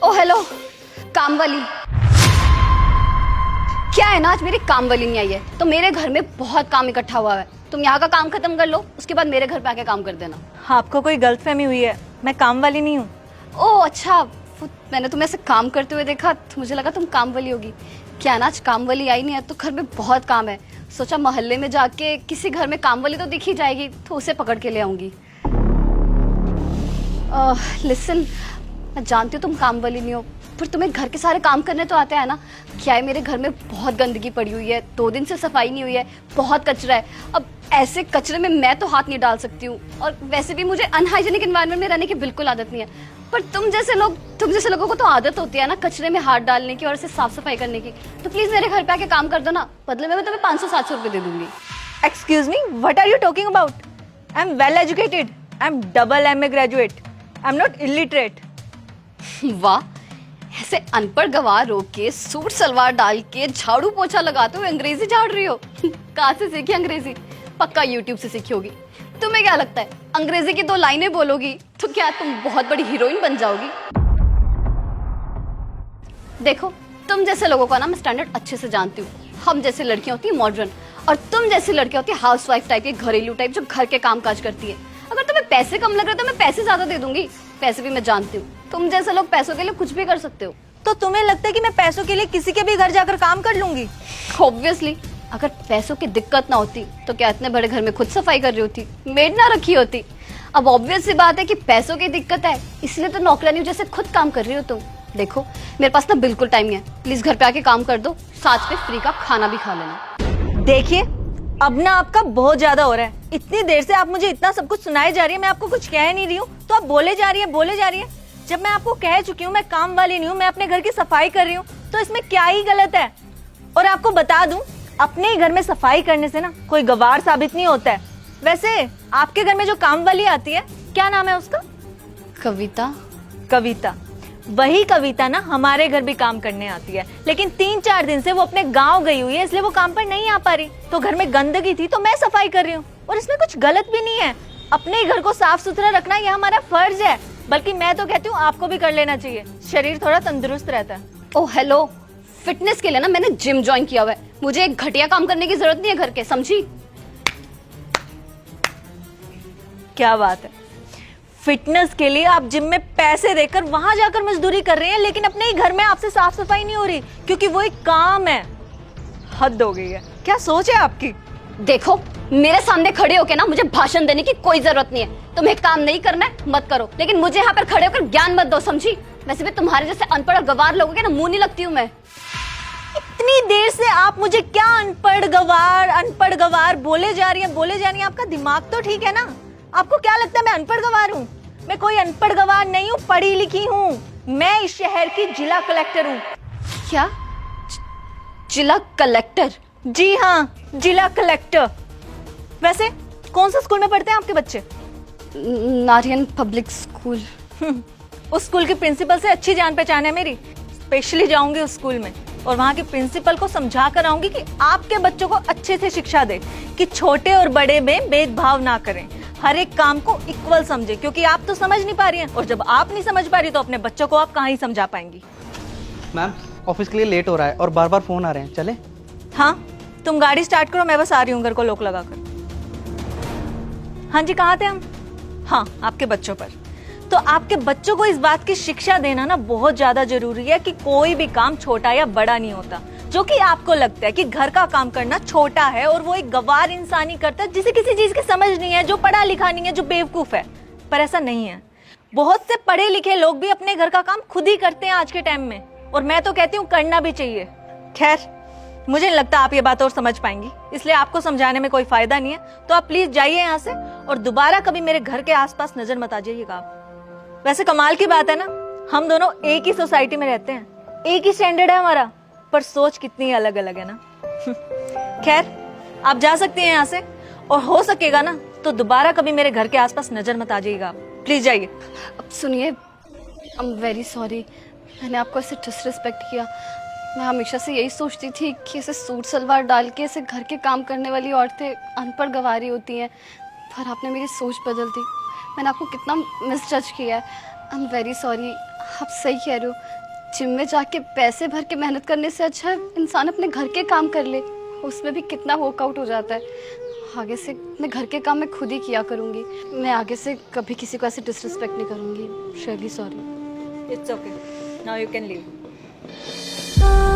ओ hello, काम वाली। क्या है ना, आज मेरी काम वाली नहीं आई है तो मेरे घर में बहुत काम इकट्ठा हुआ है। तुम यहाँ का काम खत्म कर लो, उसके बाद मेरे घर पे आके काम कर देना। आपको कोई गलतफहमी हुई है, मैं काम वाली नहीं हूँ। ओह अच्छा, मैंने तुम्हें ऐसे काम करते हुए देखा तो मुझे लगा तुम काम वाली होगी। क्या ना, आज काम वाली आई नहीं है तो घर में बहुत काम है। सोचा मोहल्ले में जाके किसी घर में काम वाली तो दिख ही जाएगी तो उसे पकड़ के ले आऊंगी। लिसन, मैं जानती हूँ तुम काम वाली नहीं हो, पर तुम्हें घर के सारे काम करने तो आते हैं ना। क्या है, मेरे घर में बहुत गंदगी पड़ी हुई है, 2 दिन से सफाई नहीं हुई है, बहुत कचरा है। अब ऐसे कचरे में मैं तो हाथ नहीं डाल सकती हूँ, और वैसे भी मुझे अनहाइजीनिक एनवायरनमेंट में रहने की बिल्कुल आदत नहीं है। पर तुम जैसे लोगों को तो आदत होती है ना कचरे में हाथ डालने की और इसे साफ सफाई करने की। तो प्लीज मेरे घर पे आके काम कर दो ना, बदले में मैं तुम्हें 500-700 रुपए दे दूंगी। Excuse me, what are you talking about? I am well educated, I am double MA graduate, I am not illiterate. वाह, ऐसे अनपढ़ गवार हो के सूट सलवार डाल के झाड़ू पोछा लगाते हुए अंग्रेजी झाड़ रही हो। कहाँ से सीखी अंग्रेजी? पक्का यूट्यूब से सीखी होगी। तुम्हें क्या लगता है अंग्रेजी की 2 लाइनें बोलोगी तो क्या तुम बहुत बड़ी हीरोइन बन जाओगी? देखो, तुम जैसे लोगों का ना मैं स्टैंडर्ड अच्छे से जानती हूँ। हम जैसी लड़कियां होती है मॉडर्न, और तुम जैसी लड़कियां होती है हाउसवाइफ टाइप की, घरेलू टाइप, जो घर के काम काज करती है। अगर तुम्हें पैसे कम लग रहे तो मैं पैसे ज्यादा दे दूंगी। पैसे भी मैं जानती हूँ, तुम जैसे लोग पैसों के लिए कुछ भी कर सकते हो। तो तुम्हें लगता है कि मैं पैसों के लिए किसी के भी घर जाकर काम कर लूंगी? ऑब्वियसली, अगर पैसों की दिक्कत ना होती तो क्या इतने बड़े घर में खुद सफाई कर रही होती, मेड ना रखी होती। अब ऑब्वियस सी बात है कि पैसों की दिक्कत है, इसलिए तो नौकरानी जैसे खुद काम कर रही हो तुम। देखो, मेरे पास ना बिल्कुल टाइम नहीं है, प्लीज घर पे आके काम कर दो, साथ में फ्री का खाना भी खा लेना। देखिए, अब ना आपका बहुत ज्यादा हो रहा है। इतनी देर से आप मुझे इतना सब कुछ सुनाए जा रही है, मैं आपको कुछ कह नहीं रही हूँ तो आप बोले जा रही है। जब मैं आपको कह चुकी हूँ मैं काम वाली नहीं हूँ, मैं अपने घर की सफाई कर रही हूँ, तो इसमें क्या ही गलत है? और आपको बता दूं, अपने ही घर में सफाई करने से ना कोई गवार साबित नहीं होता है। वैसे आपके घर में जो काम वाली आती है, क्या नाम है उसका? कविता। कविता, वही कविता ना हमारे घर भी काम करने आती है, लेकिन 3-4 दिन से वो अपने गांव गई हुई है, इसलिए वो काम पर नहीं आ पा रही। तो घर में गंदगी थी तो मैं सफाई कर रही हूँ, और इसमें कुछ गलत भी नहीं है। अपने घर को साफ सुथरा रखना यह हमारा फर्ज है, बल्कि मैं तो कहती हूँ आपको भी कर लेना चाहिए, शरीर थोड़ा तंदुरुस्त रहता है। ओ हेलो, फिटनेस के लिए ना मैंने जिम ज्वाइन किया हुआ है, मुझे एक घटिया काम करने की जरूरत नहीं है घर के, समझी? क्या बात है, फिटनेस के लिए आप जिम में पैसे देकर वहां जाकर मजदूरी कर रहे हैं, लेकिन अपने ही घर में आपसे साफ सफाई नहीं हो रही क्योंकि वो एक काम है। हद हो गई है, क्या सोच है आपकी? देखो, मेरे सामने खड़े होके ना मुझे भाषण देने की कोई जरूरत नहीं है। तुम्हें काम नहीं करना है मत करो, लेकिन मुझे यहाँ पर खड़े होकर ज्ञान मत दो, समझी? वैसे भी तुम्हारे जैसे अनपढ़ और गवार लोगों के ना मुंह नहीं लगती हूँ मैं। इतनी देर से आप मुझे क्या अनपढ़ गवार बोले जा रही हैं। आपका दिमाग तो ठीक है ना? आपको क्या लगता है मैं अनपढ़ गवार हूँ? मैं कोई अनपढ़ गवार नहीं हूँ, पढ़ी लिखी हूँ। मैं इस शहर की जिला कलेक्टर हूँ। क्या? जिला कलेक्टर? जी हाँ, जिला कलेक्टर। वैसे कौन सा स्कूल में पढ़ते हैं आपके बच्चे? नारियन पब्लिक स्कूल। उस स्कूल की प्रिंसिपल से अच्छी जान पहचान है मेरी। स्पेशली जाऊंगी उस स्कूल में और वहाँ के प्रिंसिपल को समझा कर आऊंगी कि आपके बच्चों को अच्छे से शिक्षा दे, कि छोटे और बड़े में भेदभाव ना करें, हर एक काम को इक्वल समझे, क्योंकि आप तो समझ नहीं पा रही हैं, और जब आप नहीं समझ पा रही तो अपने बच्चों को आप कहाँ ही समझा पाएंगी। मैम, ऑफिस के लिए लेट हो रहा है और बार बार फोन आ रहे हैं, चले? हाँ, तुम गाड़ी स्टार्ट करो, मैं बस आ रही हूँ घर को लॉक लगाकर। हाँ जी, कहाँ थे हम? हाँ, आपके बच्चों पर। तो आपके बच्चों को इस बात की शिक्षा देना ना बहुत ज्यादा जरूरी है कि कोई भी काम छोटा या बड़ा नहीं होता। जो कि आपको लगता है कि घर का काम करना छोटा है और वो एक गवार इंसान ही करता है, जिसे किसी चीज की समझ नहीं है, जो पढ़ा लिखा नहीं है, जो बेवकूफ है। पर ऐसा नहीं है, बहुत से पढ़े लिखे लोग भी अपने घर का काम खुद ही करते हैं आज के टाइम में, और मैं तो कहती हूँ करना भी चाहिए। खैर, मुझे नहीं लगता आप ये बात और समझ पाएंगी, इसलिए आपको समझाने में कोई फायदा नहीं है। तो आप प्लीज जाइए यहाँ से और दोबारा कभी मेरे घर के आसपास नजर मत आ जाइएगा आप। वैसे कमाल की बात है ना, हम दोनों एक ही सोसाइटी में रहते हैं, एक ही स्टैंडर्ड है हमारा, पर सोच कितनी अलग अलग है ना। खैर, आप जा सकती हैं यहाँ से, और हो सकेगा ना तो दोबारा कभी मेरे घर के आसपास नजर मत आ जाइएगा आप। प्लीज जाइए। अब सुनिए, आई एम वेरी सॉरी, मैंने आपको ऐसे डिसरिस्पेक्ट किया। मैं हमेशा से यही सोचती थी कि ऐसे सूट सलवार डाल के ऐसे घर के काम करने वाली औरतें अनपढ़ गवारी होती हैं, पर आपने मेरी सोच बदल दी। मैंने आपको कितना मिसजज किया है। I am very sorry. आप सही कह रहे हो। जिम में जाके पैसे भर के मेहनत करने से अच्छा इंसान अपने घर के काम कर ले, उसमें भी कितना वर्कआउट हो जाता है। आगे से मैं घर के काम मैं खुद ही किया करूँगी। मैं आगे से कभी किसी को ऐसे डिसरिस्पेक्ट नहीं करूँगी। Really sorry. It's okay, now you can leave.